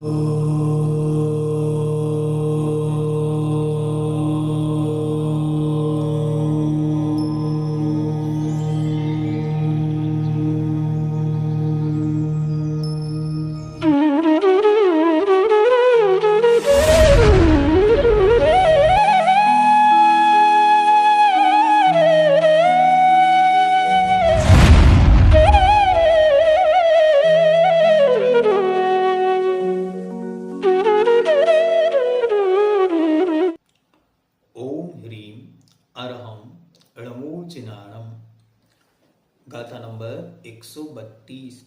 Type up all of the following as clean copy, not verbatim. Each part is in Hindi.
ओम ह्रीं अरहम णमोचिनाणम। गाथा नंबर 132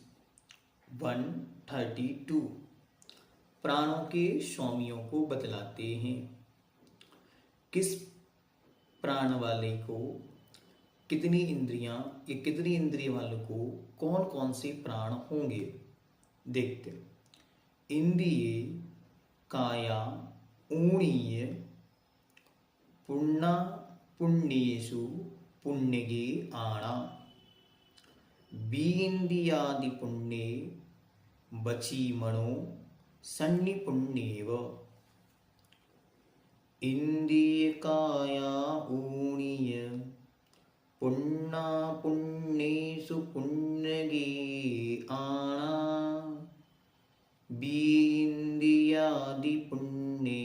132 प्राणों के स्वामियों को बतलाते हैं। किस प्राण वाले को कितनी इंद्रियां या कितनी इंद्रिय वालों को कौन कौन से प्राण होंगे देखते हैं। इंद्रिय काया ऊणीय पुण्य पुण्येषु पुण्यगे आणा बीन्द्रियादि पुण्ये बचीमणो सन्निपुण्येव। इंद्रिय काया ऊणीय पुण्य पुण्येषु पुण्यगे आणा बीन्द्रियादि पुण्ये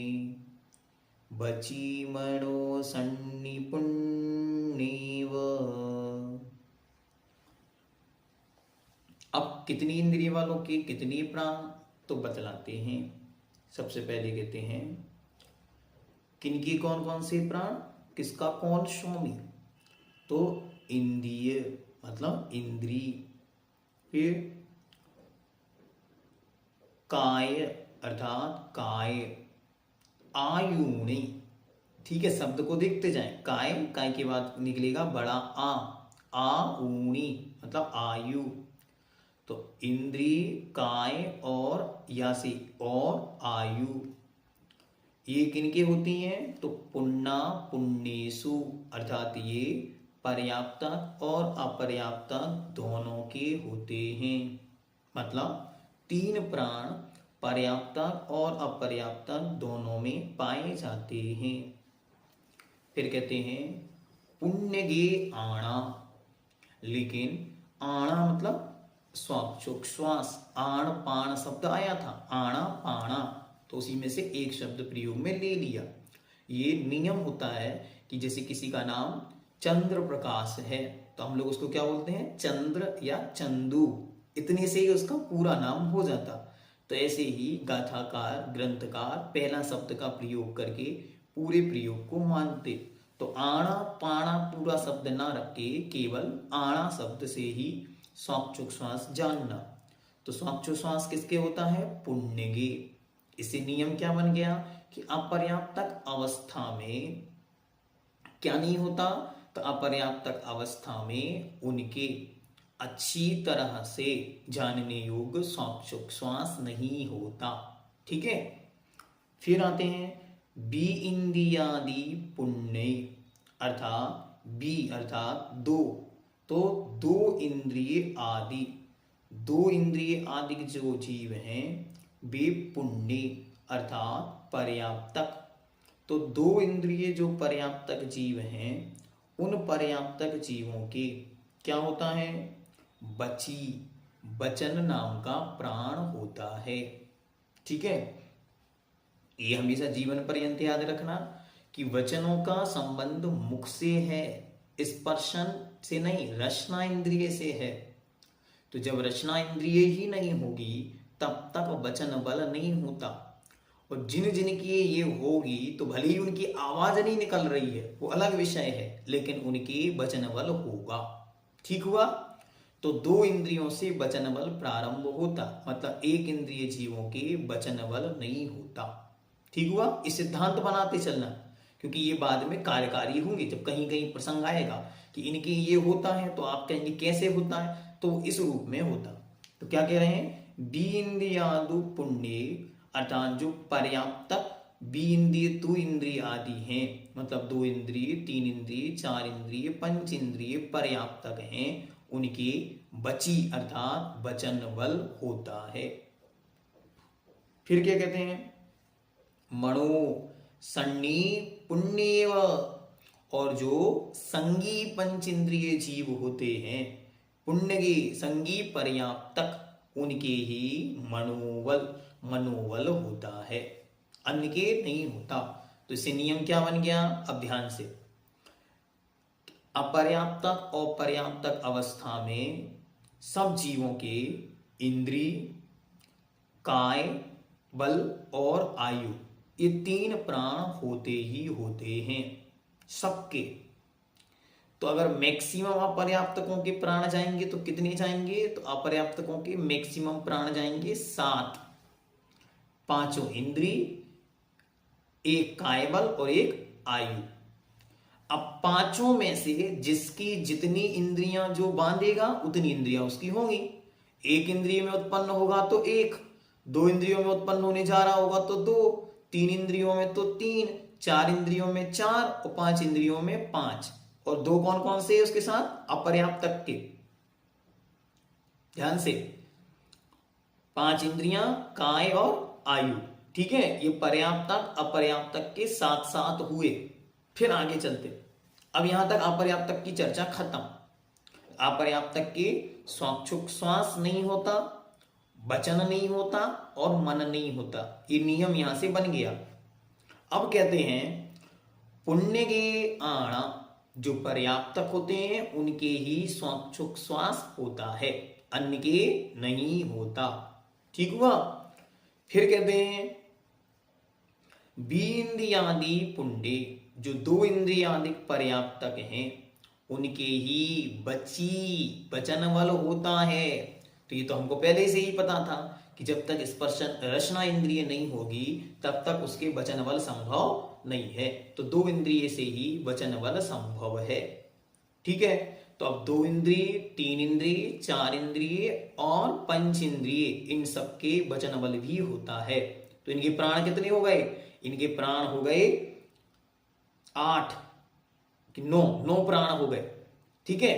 बचीमणो सन्निपुण्येव। अब कितनी इंद्रिय वालों के कितनी प्राण तो बतलाते हैं। सबसे पहले कहते हैं किनकी कौन कौन से प्राण, किसका कौन स्वामी। तो इंद्रिय मतलब इंद्री, फिर काय अर्थात काय, आयुणी, ठीक है, शब्द को देखते जाएं। काय, काय के बाद निकलेगा बड़ा आऊणी मतलब आयु। तो इंद्री, काय और या से और आयु, ये किनके होती हैं तो पुण्य पुण्येषु अर्थात ये पर्याप्तक और अपर्याप्तक दोनों के होते हैं। मतलब 3 प्राण पर्याप्तक और अपर्याप्तक दोनों में पाए जाते हैं। फिर कहते हैं पुण्यगे आणा, लेकिन आणा मतलब श्वास, आण पाण शब्द आया था, आणा पाणा, तो उसी में से एक शब्द प्रयोग में ले लिया। ये नियम होता है कि जैसे किसी का नाम चंद्र प्रकाश है तो हम लोग उसको क्या बोलते हैं, चंद्र या चंदू, इतने से ही उसका पूरा नाम हो जाता। तो ऐसे ही गाथाकार ग्रंथकार पहला शब्द का प्रयोग करके पूरे प्रयोग को मानते। तो आणा पाणा पूरा शब्द ना रख के केवल आणा शब्द से ही श्वास जानना। तो श्वास किसके होता है, पुण्यगे। इससे नियम क्या बन गया कि अपर्याप्तक अवस्था में क्या नहीं होता, तो अपर्याप्तक अवस्था में उनके अच्छी तरह से जानने योग्य श्वास नहीं होता। ठीक है, फिर आते हैं बी इंद्रियादि पुण्य अर्थात बी अर्थात 2, तो 2 इंद्रिय आदि, 2 इंद्रिय आदि जो जीव हैं वे पुण्य अर्थात पर्याप्तक। तो 2 इंद्रिय जो पर्याप्तक जीव हैं उन पर्याप्तक जीवों के क्या होता है, वचन नाम का प्राण होता है। ठीक है, ये हमेशा जीवन पर्यंत याद रखना कि वचनों का संबंध मुख से है, स्पर्शन से नहीं, रचना इंद्रिय से है। तो जब रचना इंद्रिय ही नहीं होगी तब तक वचन बल नहीं होता। और जिन जिन की ये होगी तो भले ही उनकी आवाज नहीं निकल रही है, वो अलग विषय है, लेकिन उनकी वचन बल होगा। ठीक हुआ। तो 2 इंद्रियों से वचन बल प्रारंभ होता, मतलब 1 इंद्रिय जीवों के वचन बल नहीं होता। ठीक हुआ। इस सिद्धांत बनाते चलना, क्योंकि ये बाद में कार्यकारी होंगे। जब कहीं कहीं प्रसंग आएगा कि इनके ये होता है तो आप कहेंगे कैसे होता है, तो इस रूप में होता। तो क्या कह रहे हैं, बी इंद्रियादु पुण्य अर्थात जो पर्याप्तक बी इंद्रिय तु इंद्रिय आदि हैं, मतलब 2 इंद्रिय 3 इंद्रिय 4 इंद्रिय 5 इंद्रिय पर्याप्तक हैं, उनके बची अर्थात वचन बल होता है। फिर क्या कहते हैं, मणो सन्नी पुण्येव, और जो संगी पंचेंद्रिय जीव होते हैं, पुण्य के संगी पर्याप्तक उनके ही मनोबल होता है, अन्य के नहीं होता। तो इससे नियम क्या बन गया, अब ध्यान से, अपर्याप्तक और पर्याप्तक अवस्था में सब जीवों के इंद्रिय, काय, बल और आयु, ये 3 प्राण होते ही होते हैं सबके। तो अगर मैक्सिमम अपर्याप्तकों के प्राण जाएंगे तो कितने जाएंगे, तो अपर्याप्तकों के मैक्सिमम प्राण जाएंगे 7, 5 इंद्रिय, 1 कायबल और 1 आयु। अब 5 में से जिसकी जितनी इंद्रियां जो बांधेगा उतनी इंद्रियां उसकी होंगी। 1 इंद्रिय में उत्पन्न होगा तो 1, 2 इंद्रियों में उत्पन्न होने जा रहा होगा तो 2, 3 इंद्रियों में तो 3, 4 इंद्रियों में 4 और 5 इंद्रियों में 5। और 2 कौन कौन से उसके साथ, अपर्याप्तक के, ध्यान से, 5 इंद्रियां, काय और आयु, ठीक है। ये पर्याप्तक अपर्याप्तक के साथ साथ हुए। फिर आगे चलते, अब यहां तक अपर्याप्तक की चर्चा खत्म। अपर्याप्तक के श्वास नहीं होता, वचन नहीं होता और मन नहीं होता, ये नियम यहां से बन गया। अब कहते हैं पुण्य के आण जो पर्याप्तक होते हैं उनके ही श्वास होता है, अन्य के नहीं होता, ठीक हुआ। फिर कहते हैं बीन्द्रियादि पुण्य जो 2 इंद्रियादि पर्याप्तक हैं उनके ही वचन बल होता है। तो ये तो हमको पहले से ही पता था कि जब तक स्पर्श रचना इंद्रिय नहीं होगी तब तक उसके वचन बल संभव नहीं है। तो 2 इंद्रिय से ही वचन बल संभव है, ठीक है। तो अब 2 इंद्रिय, 3 इंद्रिय, 4 इंद्रिय और 5 इंद्रिय, इन सबके वचन बल भी होता है। तो इनके प्राण कितने हो गए, इनके प्राण हो गए 8 कि 9 प्राण हो गए, ठीक है।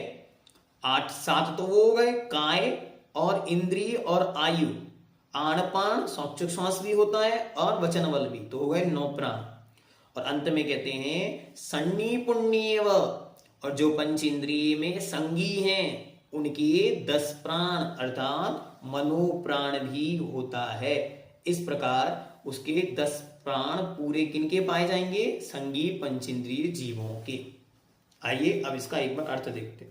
8, 7 तो वो हो गए काय और इंद्रिय और आयु, आणपान श्वास भी होता है और वचन बल भी, तो हो गए 9 प्राण। और अंत में कहते हैं सन्नी पुण्येव, और जो पंच इंद्रिय में संगी हैं उनके 10 प्राण अर्थात मनोप्राण भी होता है। इस प्रकार उसके 10 प्राण पूरे किनके पाए जाएंगे, संगी पंचेंद्रिय जीवों के। आइए अब इसका एक बार अर्थ देखते।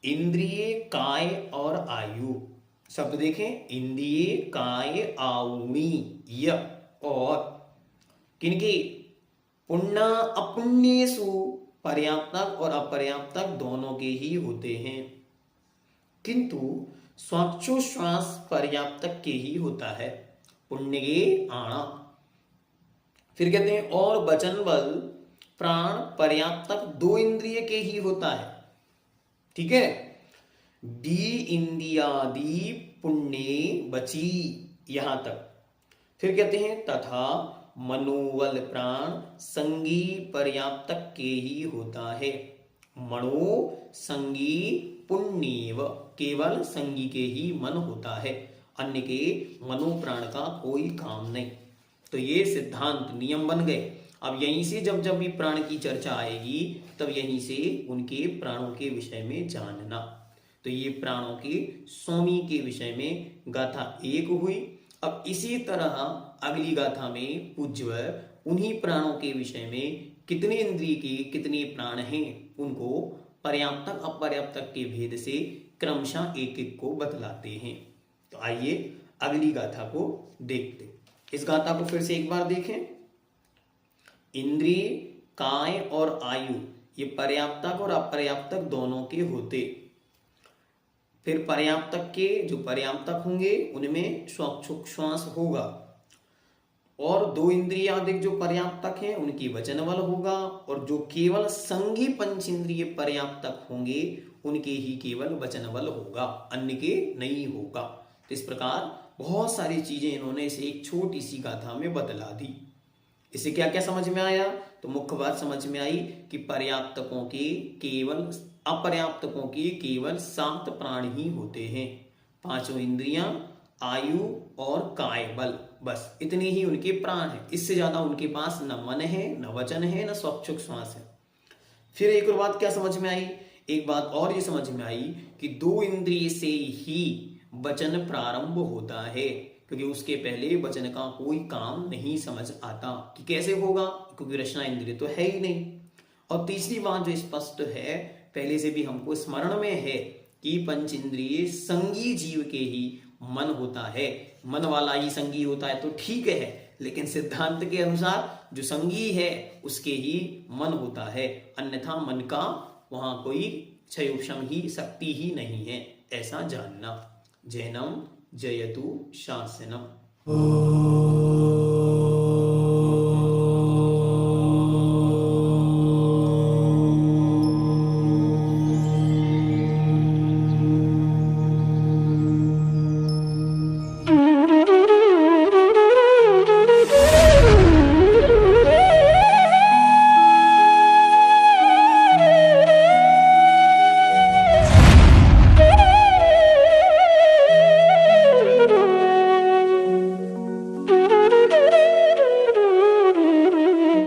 इंद्रिय, काय और आयु, शब्द देखें, इंद्रिय, काय, आउणी, य, और किनकी, पुण्य अपुण्येषु, पर्याप्तक और अपर्याप्तक दोनों के ही होते हैं, किंतु श्वास पर्याप्तक के ही होता है, पुण्य के आणा। फिर कहते हैं और वचन बल प्राण पर्याप्तक 2 इंद्रिय के ही होता है, ठीक है। डी इंद्रियादि पुण्य बची, यहां तक। फिर कहते हैं तथा मनोबल प्राण संगी पर्याप्तक के ही होता है, मनो संगी पुण्येव, केवल संगी के ही मन होता है, अन्य के मनोप्राण का कोई काम नहीं। तो ये सिद्धांत नियम बन गए। अब यहीं से जब जब भी प्राण की चर्चा आएगी तब यहीं से उनके प्राणों के विषय में जानना। तो ये प्राणों के स्वामी के विषय में गाथा 1 हुई। अब इसी तरह अगली गाथा में पूज्य उन्हीं प्राणों के विषय में कितने इंद्रिय के कितने प्राण हैं उनको पर्याप्तक अपर्याप्तक के भेद से क्रमशः एक एक को बतलाते हैं। तो आइए अगली गाथा को देखते। इस गाथा को फिर से एक बार देखें। इंद्रिय, काय और आयु ये पर्याप्तक और अपर्याप्तक दोनों के होते। फिर पर्याप्तक के जो पर्याप्तक होंगे उनमें श्वास होगा, और 2 इंद्रियादिक जो पर्याप्तक हैं उनकी वचन बल होगा, और जो केवल संगी पंच इंद्रिय पर्याप्तक होंगे उनके ही केवल वचन बल होगा, अन्य के नहीं होगा। तो इस प्रकार बहुत सारी चीजें इन्होंने इसे एक छोटी सी गाथा में बतला दी। इससे क्या क्या समझ में आया, तो मुख्य बात समझ में आई कि पर्याप्तकों के केवल अपर्याप्तकों के केवल 7 प्राण ही होते हैं, 5 इंद्रियां, आयु और काय बल। बस इतनी ही उनके प्राण है, इससे ज्यादा उनके पास न मन है, न वचन है, न श्वास है। फिर एक और बात क्या समझ में आई, एक बात और ये समझ में आई कि दो इंद्रिय से ही वचन प्रारंभ होता है, क्योंकि उसके पहले वचन का कोई काम नहीं समझ आता कि कैसे होगा, क्योंकि रचना इंद्रिय तो है ही नहीं। और तीसरी बात जो स्पष्ट है, पहले से भी हमको स्मरण में है कि पंच इंद्रिय संगी जीव के ही मन होता है, मन वाला ही संगी होता है तो ठीक है, लेकिन सिद्धांत के अनुसार जो संगी है उसके ही मन होता है, अन्यथा मन का वहां कोई क्षयोक्षम ही शक्ति ही नहीं है, ऐसा जानना। जैनम जयतु शासनम।